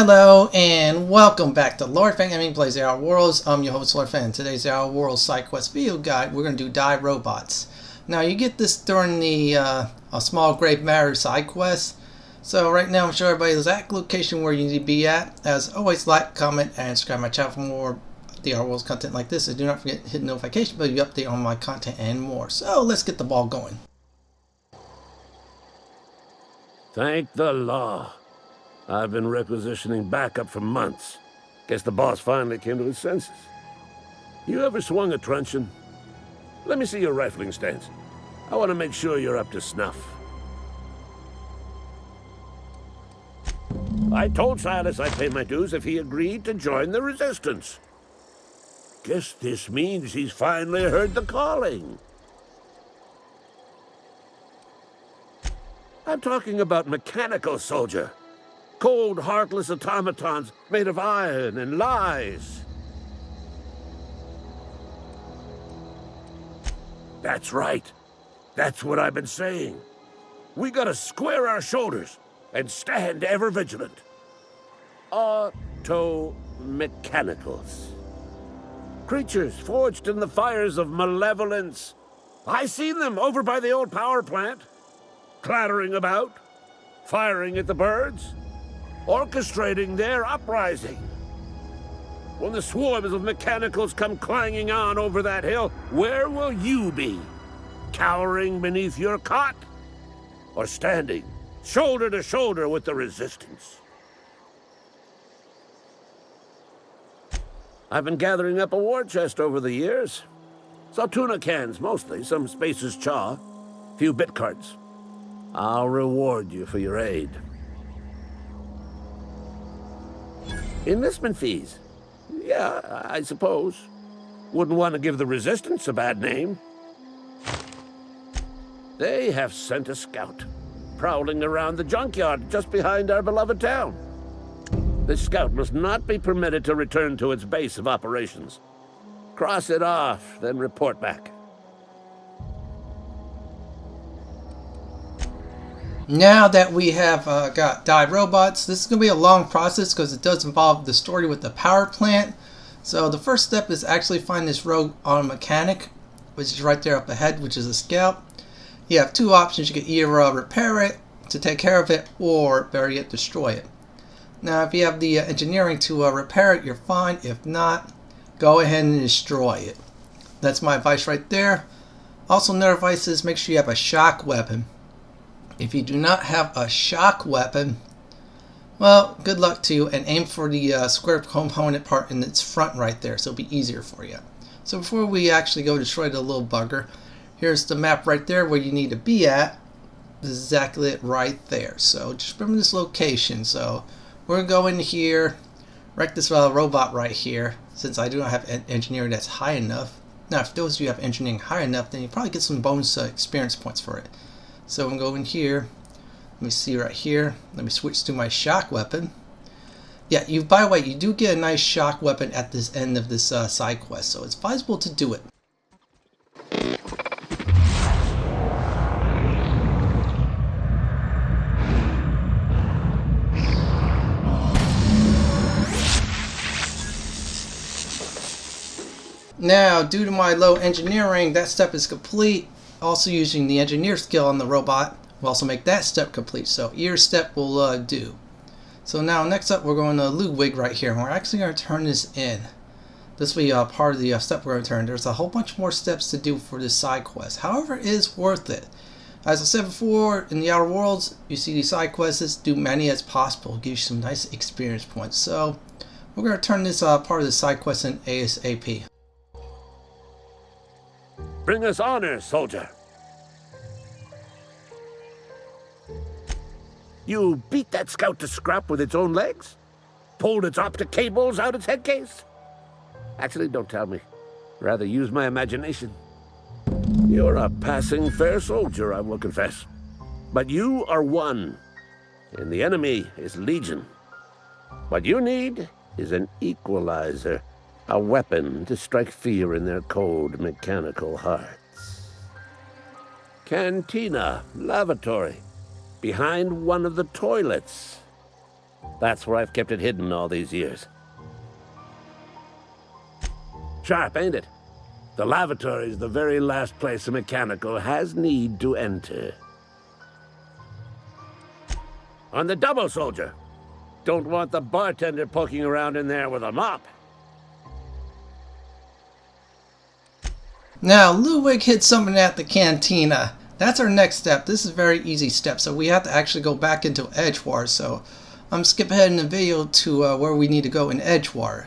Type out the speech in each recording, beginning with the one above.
Hello and welcome back to Lord Fenton Gaming Plays the Outer Worlds. I'm your host Lord Fenton. Today's the Outer Worlds side quest video guide. We're going to do Die Robots. Now you get this during the a small grave matter side quest. So right now I'm showing everybody the exact location where you need to be at. As always, like, comment, and subscribe to my channel for more the Outer Worlds content like this. And do not forget to hit the notification bell to be updated on my content and more. So let's get the ball going. Thank the law. I've been requisitioning backup for months. Guess the boss finally came to his senses. You ever swung a truncheon? Let me see your rifling stance. I want to make sure you're up to snuff. I told Silas I'd pay my dues if he agreed to join the resistance. Guess this means he's finally heard the calling. I'm talking about mechanical soldier. Cold, heartless automatons made of iron and lies. That's right. That's what I've been saying. We gotta square our shoulders and stand ever vigilant. Auto-mechanicals. Creatures forged in the fires of malevolence. I seen them over by the old power plant, clattering about, firing at the birds, orchestrating their uprising. When the swarms of mechanicals come clanging on over that hill, where will you be? Cowering beneath your cot? Or standing shoulder to shoulder with the resistance? I've been gathering up a war chest over the years. Saw tuna cans mostly, some Spacer's chaw, few bit cards. I'll reward you for your aid. Enlistment fees? Yeah, I suppose. Wouldn't want to give the Resistance a bad name. They have sent a scout, prowling around the junkyard just behind our beloved town. This scout must not be permitted to return to its base of operations. Cross it off, then report back. Now that we have got Die Robots, this is going to be a long process because it does involve the story with the power plant. So the first step is actually find this rogue auto mechanic, which is right there up ahead, which is a scout. You have two options. You can either repair it to take care of it, or better yet, destroy it. Now if you have the engineering to repair it, you're fine. If not, go ahead and destroy it. That's my advice right there. Also, another advice is make sure you have a shock weapon. If you do not have a shock weapon, well, good luck to you, and aim for the square component part in its front right there, so it'll be easier for you. So before we actually go destroy the little bugger, here's the map right there where you need to be at. This is exactly it right there. So just remember this location. So we're going to go in here, wreck this robot right here, since I do not have engineering that's high enough. Now, if those of you have engineering high enough, then you probably get some bonus experience points for it. So I'm going to go in here. Let me see right here. Let me switch to my shock weapon. Yeah, by the way, you do get a nice shock weapon at this end of this side quest, so it's advisable to do it. Now, due to my low engineering, that step is complete. Also using the engineer skill on the robot will also make that step complete. So either step will do. So now next up we're going to Ludwig right here. And we're actually going to turn this in. This will be part of the step we're going to turn. There's a whole bunch more steps to do for this side quest. However, it is worth it. As I said before, in the Outer Worlds, you see these side quests, do many as possible. Give you some nice experience points. So we're going to turn this part of the side quest in ASAP. Bring us honor, soldier. You beat that scout to scrap with its own legs? Pulled its optic cables out its head case? Actually, don't tell me. Rather use my imagination. You're a passing fair soldier, I will confess. But you are one, and the enemy is legion. What you need is an equalizer. A weapon to strike fear in their cold, mechanical hearts. Cantina, lavatory, behind one of the toilets. That's where I've kept it hidden all these years. Sharp, ain't it? The lavatory is the very last place a mechanical has need to enter. On the double, soldier. Don't want the bartender poking around in there with a mop. Now, Ludwig hit something at the Cantina. That's our next step. This is a very easy step, so we have to actually go back into Edgewater. So I'm skip ahead in the video to where we need to go in Edgewater.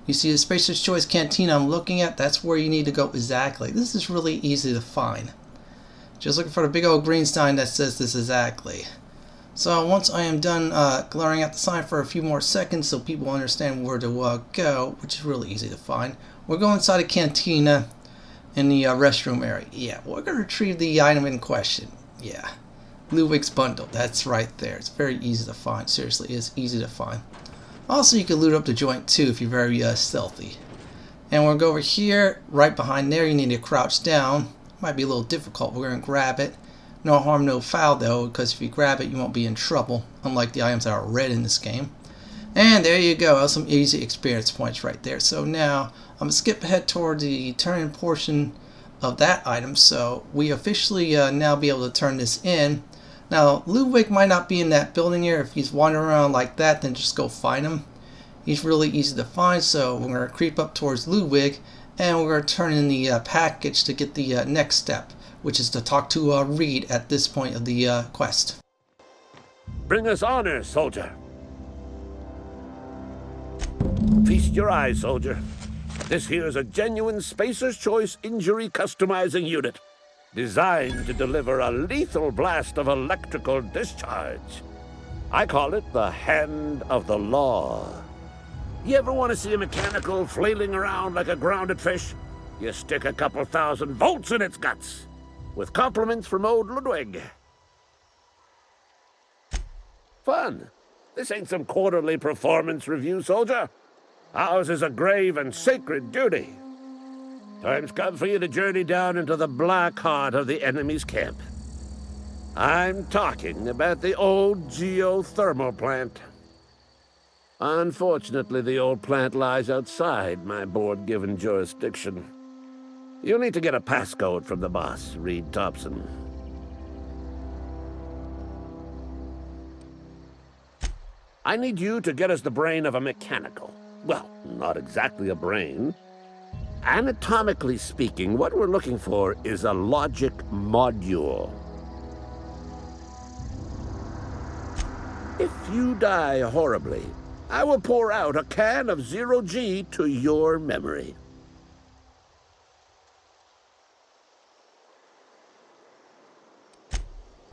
You see the Spacer's Choice Cantina I'm looking at? That's where you need to go exactly. This is really easy to find. Just looking for the big old green sign that says this exactly. So once I am done glaring at the sign for a few more seconds so people understand where to go, which is really easy to find, we're going inside a Cantina in the restroom area. Yeah, we're going to retrieve the item in question. Yeah, Ludwig's Bundle. That's right there. It's very easy to find. Seriously, it's easy to find. Also, you can loot up the joint too if you're very stealthy. And we'll go over here, right behind there. You need to crouch down. Might be a little difficult. We're going to grab it. No harm, no foul though, because if you grab it, you won't be in trouble, unlike the items that are red in this game. And there you go. Some easy experience points right there. So now I'm going to skip ahead toward the turn portion of that item. So we officially now be able to turn this in. Now Ludwig might not be in that building here. If he's wandering around like that, then just go find him. He's really easy to find. So we're going to creep up towards Ludwig and we're going to turn in the package to get the next step, which is to talk to Reed at this point of the quest. Bring us honor, soldier. Feast your eyes, soldier. This here is a genuine Spacer's Choice injury customizing unit, designed to deliver a lethal blast of electrical discharge. I call it the Hand of the Law. You ever want to see a mechanical flailing around like a grounded fish? You stick a couple thousand volts in its guts. With compliments from old Ludwig. Fun. This ain't some quarterly performance review, soldier. Ours is a grave and sacred duty. Time's come for you to journey down into the black heart of the enemy's camp. I'm talking about the old geothermal plant. Unfortunately, the old plant lies outside my board-given jurisdiction. You'll need to get a passcode from the boss, Reed Thompson. I need you to get us the brain of a mechanical. Well, not exactly a brain. Anatomically speaking, what we're looking for is a logic module. If you die horribly, I will pour out a can of 0G to your memory.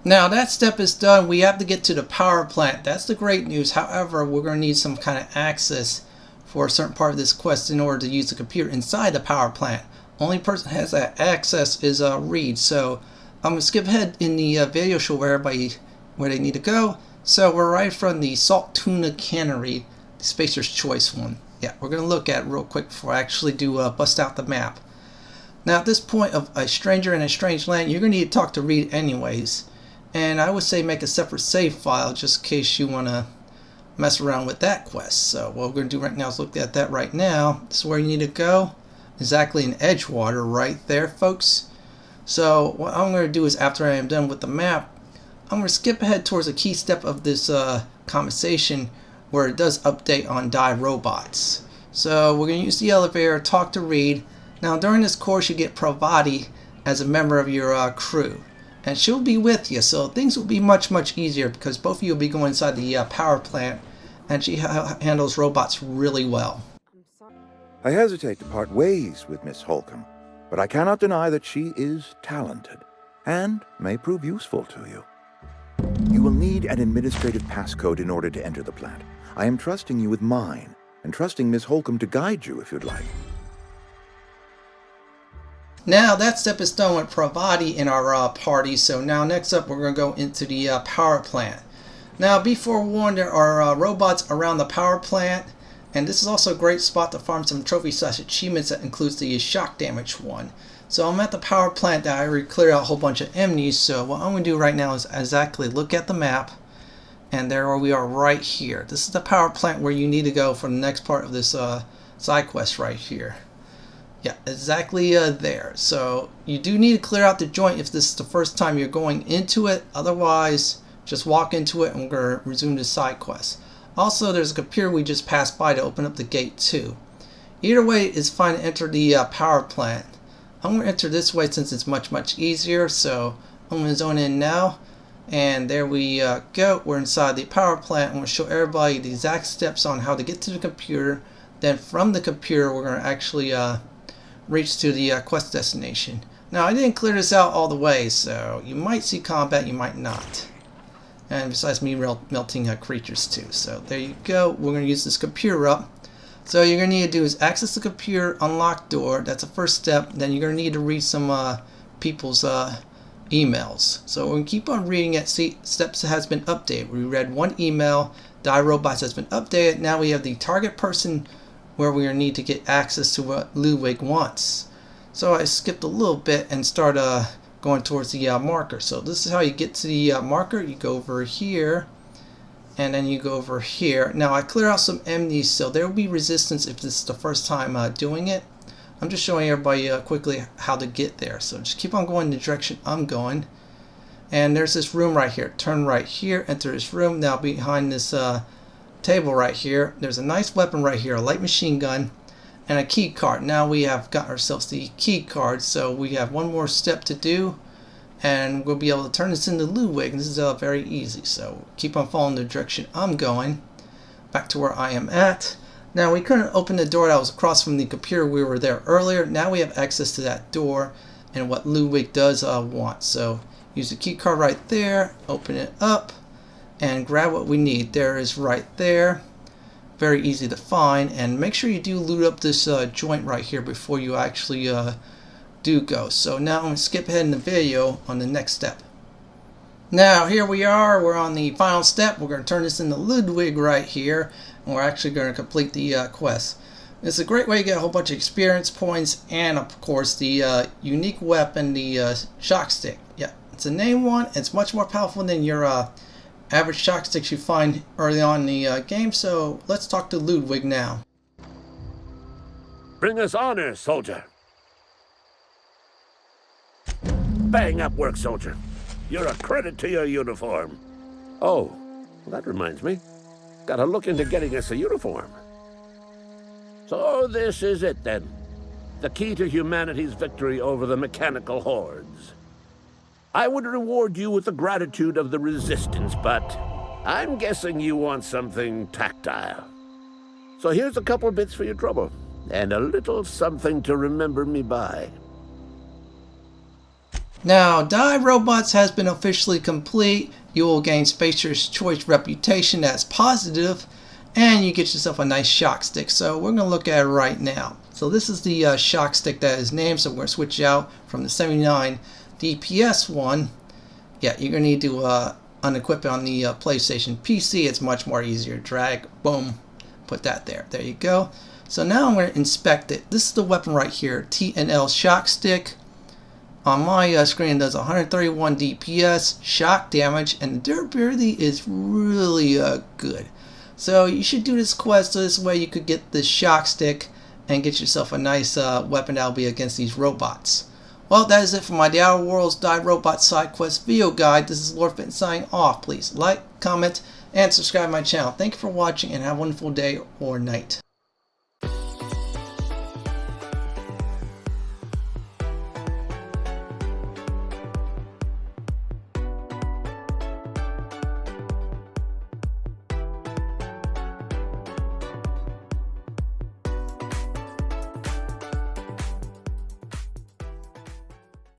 Now that step is done, we have to get to the power plant. That's the great news. However, we're going to need some kind of access for a certain part of this quest in order to use the computer inside the power plant. Only person that has that access is Reed. So I'm going to skip ahead in the video show where everybody where they need to go. So we're right from the Salt Tuna Cannery, the Spacer's Choice one. Yeah, we're going to look at it real quick before I actually do bust out the map. Now at this point of a stranger in a strange land, you're going to need to talk to Reed anyways. And I would say make a separate save file just in case you want to mess around with that quest. So what we're going to do right now is look at that right now. This is where you need to go. Exactly in Edgewater right there, folks. So what I'm going to do is after I am done with the map, I'm going to skip ahead towards a key step of this conversation where it does update on die robots. So we're going to use the elevator, talk to Reed. Now during this course you get Pravati as a member of your crew. And she'll be with you, so things will be much easier because both of you will be going inside the power plant, and she handles robots really well. I hesitate to part ways with Miss Holcomb, but I cannot deny that she is talented and may prove useful to you. You will need an administrative passcode in order to enter the plant. I am trusting you with mine, and trusting Miss Holcomb to guide you if you'd like. Now that step is done with Pravati in our party, so now next up we're going to go into the power plant. Now be forewarned, there are robots around the power plant, and this is also a great spot to farm some trophy/achievements that includes the shock damage one. So I'm at the power plant that I already cleared out a whole bunch of enemies, so what I'm going to do right now is exactly look at the map And there we are right here. This is the power plant where you need to go for the next part of this side quest right here. Yeah, exactly there. So you do need to clear out the joint if this is the first time you're going into it. Otherwise, just walk into it and we're going to resume the side quest. Also, there's a computer we just passed by to open up the gate too. Either way, it's fine to enter the power plant. I'm going to enter this way since it's much easier. So I'm going to zone in now. And there we go. We're inside the power plant. I'm going to show everybody the exact steps on how to get to the computer. Then from the computer, we're going to actually reach to the quest destination. Now, I didn't clear this out all the way, so you might see combat, you might not. And besides me melting creatures too. So there you go. We're going to use this computer up. So you're going to need to do is access the computer, unlock door. That's the first step. Then you're going to need to read some people's emails. So we're going to keep on reading it. See, steps has been updated. We read one email. Die Robots has been updated. Now we have the target person where we need to get access to what Ludwig wants. So I skipped a little bit and start going towards the marker. So this is how you get to the marker. You go over here and then you go over here. Now I clear out some enemies, so there will be resistance if this is the first time doing it. I'm just showing everybody quickly how to get there. So just keep on going the direction I'm going. And there's this room right here. Turn right here, enter this room. Now behind this table right here, there's a nice weapon right here, a light machine gun, and a key card. Now we have got ourselves the key card, so we have one more step to do, and we'll be able to turn this into Ludwig. This is very easy, so keep on following the direction I'm going, back to where I am at. Now we couldn't open the door that was across from the computer. We were there earlier. Now we have access to that door and what Ludwig does want. So use the key card right there, open it up, and grab what we need. There is right there. Very easy to find. And make sure you do loot up this joint right here before you actually do go. So now I'm going to skip ahead in the video on the next step. Now here we are. We're on the final step. We're going to turn this into Ludwig right here. And we're actually going to complete the quest. It's a great way to get a whole bunch of experience points and of course the unique weapon, the shock stick. Yeah, it's a named one. It's much more powerful than your average shock sticks you find early on in the game. So let's talk to Ludwig now. Bring us honor, soldier. Bang up work, soldier. You're a credit to your uniform. Oh, well, that reminds me. Gotta look into getting us a uniform. So this is it then. The key to humanity's victory over the mechanical hordes. I would reward you with the gratitude of the resistance, but I'm guessing you want something tactile. So here's a couple bits for your trouble, and a little something to remember me by. Now, Die Robots has been officially complete. You will gain Spacer's Choice reputation that's positive, and you get yourself a nice shock stick. So we're going to look at it right now. So this is the shock stick that is named, so we're going to switch out from the 79 DPS one. Yeah, you're going to need to unequip it on the PlayStation PC. It's much more easier. Drag, boom, put that there. There you go. So now I'm going to inspect it. This is the weapon right here, T&L shock stick. On my screen it does 131 DPS, shock damage, and the durability is really good. So you should do this quest so this way you could get this shock stick and get yourself a nice weapon that will be against these robots. Well, that is it for my The Outer Worlds Die Robot Side Quest video guide. This is Lord Fenton signing off. Please like, comment, and subscribe to my channel. Thank you for watching and have a wonderful day or night.